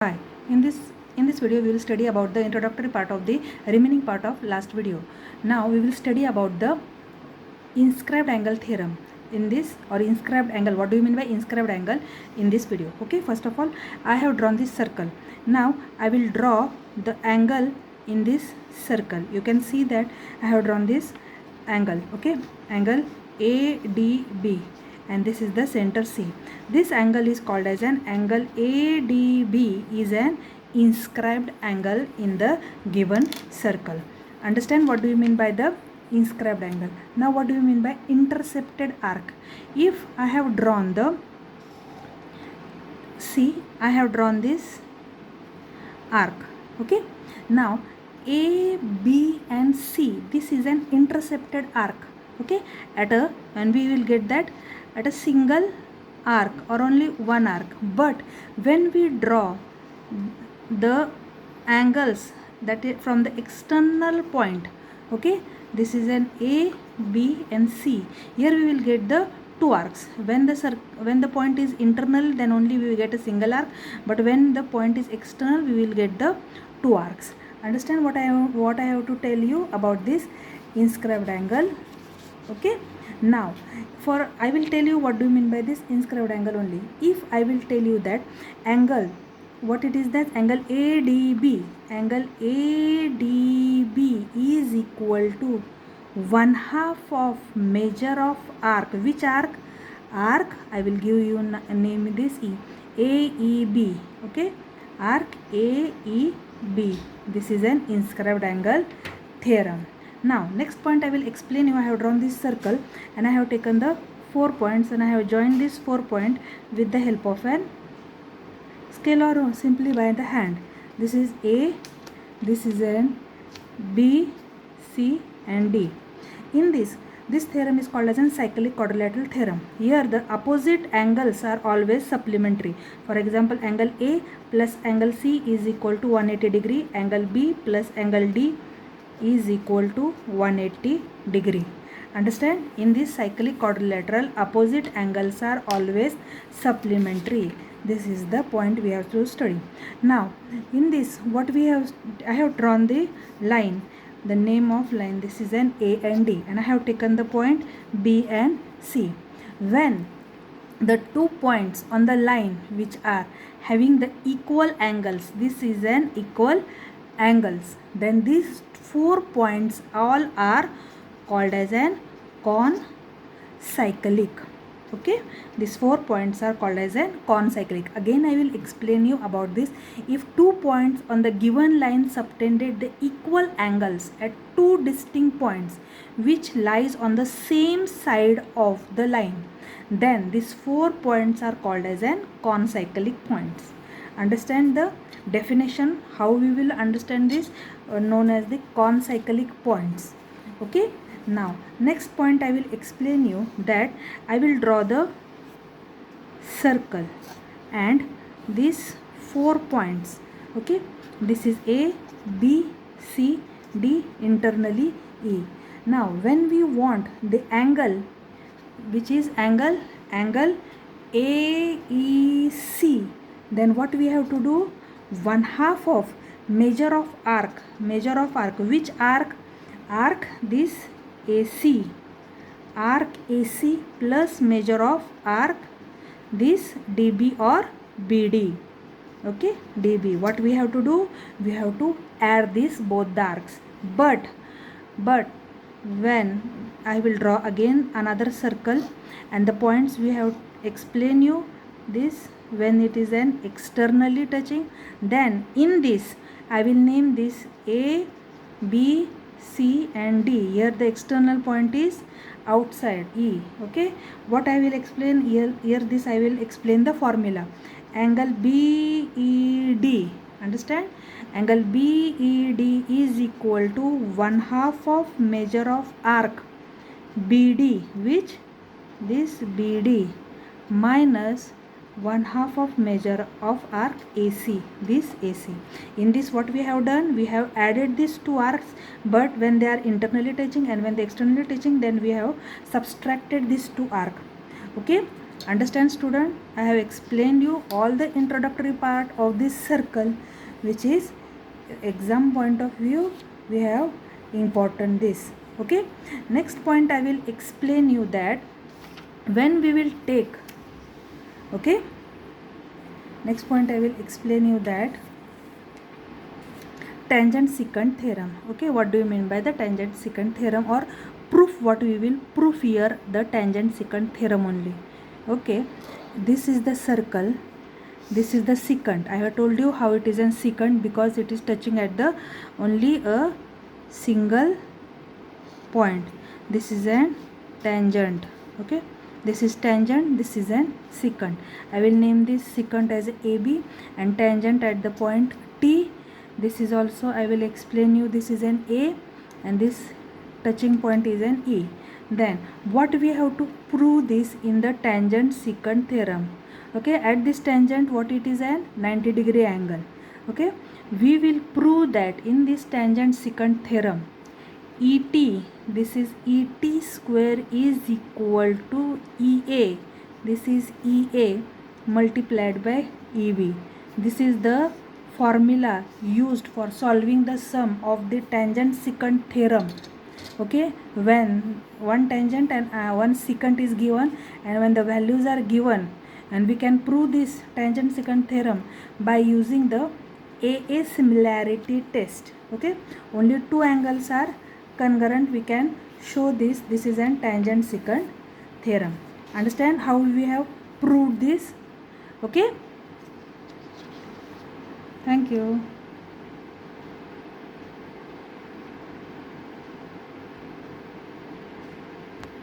Hi. In this video we will study about the introductory part of the remaining part of last video. Now we will study about the inscribed angle theorem in this, or inscribed angle. What do you mean by inscribed angle in this video? Okay, first of all I have drawn this circle. Now I will draw the angle in this circle. You can see that I have drawn this angle. Okay, angle ADB, and this is the center C. This angle is called as an angle ADB, is an inscribed angle in the given circle. Understand what do you mean by the inscribed angle? Now what do you mean by intercepted arc? If I have drawn the I have drawn this arc. Okay, now A, B and C, this is an intercepted arc. Okay, and we will get that at a single arc or only one arc. But when we draw the angles that is from the external point, okay, this is an A, B and C. Here we will get the two arcs. When the point is internal, then only we will get a single arc, but when the point is external, we will get the two arcs. Understand what I have to tell you about this inscribed angle? Okay, now I will tell you what do you mean by this inscribed angle only. If I will tell you that angle, what it is, that angle ADB is equal to 1/2 of measure of arc. Which arc? I will give you name this AEB. Okay, arc AEB. This is an inscribed angle theorem. Now next point I will explain you. I have drawn this circle and I have taken the 4 points and I have joined this 4 point with the help of an scalar or simply by the hand. This is A, this is an B, C and D. In this theorem is called as an cyclic quadrilateral theorem. Here the opposite angles are always supplementary. For example, angle A plus angle C is equal to 180 degree. Angle B plus angle D is equal to 180 degree. Understand? In this cyclic quadrilateral, opposite angles are always supplementary. This is the point we have to study. Now in this, I have drawn the line, the name of line. This is an A and D, and I have taken the point B and C. When the 2 points on the line which are having the equal angles, this is an equal angles, then these 4 points all are called as an concyclic. Okay, these 4 points are called as an concyclic. Again I will explain you about this. If 2 points on the given line subtended the equal angles at 2 distinct points which lies on the same side of the line, then these 4 points are called as an concyclic points. Understand the definition, how we will understand this, known as the concyclic points. Okay, now next point I will explain you that I will draw the circle and these 4 points. Okay, this is A, B, C, D, internally E. Now when we want the angle, which is angle AEC, then what we have to do? 1/2 of measure of arc. Which arc? This AC, arc AC plus measure of arc this DB or BD. Okay, DB. What we have to do? We have to add this both the arcs. But when I will draw again another circle and the points we have explained you this, when it is an externally touching, then in this I will name this A, B, C and D. Here the external point is outside E. Okay, what I will explain here this I will explain the formula. Angle BED, understand? Angle BED is equal to 1/2 of measure of arc BD, which this BD, minus 1/2 of measure of arc AC, this AC. In this what we have done? We have added these 2 arcs, but when they are internally touching and when they externally touching, then we have subtracted these 2 arcs. Okay, Understand student? I have explained you all the introductory part of this circle, which is exam point of view we have important this. Okay, next point I will explain you that when we will take, okay, next point I will explain you that tangent secant theorem. Okay, what do you mean by the tangent secant theorem, or proof? What we will prove here, the tangent secant theorem only. Okay, this is the circle, this is the secant. I have told you how it is in secant, because it is touching at the only a single point. This is an tangent. Okay, this is tangent, this is an secant. I will name this secant as AB, and tangent at the point T. This is also, I will explain you, this is an A, and this touching point is an E. Then what we have to prove this in the tangent secant theorem. Okay, at this tangent, what it is, an 90-degree angle. Okay, we will prove that in this tangent secant theorem, ET, this is ET square is equal to EA, this is EA multiplied by EB. This is the formula used for solving the sum of the tangent secant theorem. Okay, when one tangent and one secant is given, and when the values are given, and we can prove this tangent secant theorem by using the AA similarity test. Okay, only two angles are congruent, we can show this. This is an tangent secant theorem. Understand how we have proved this? Okay, thank you.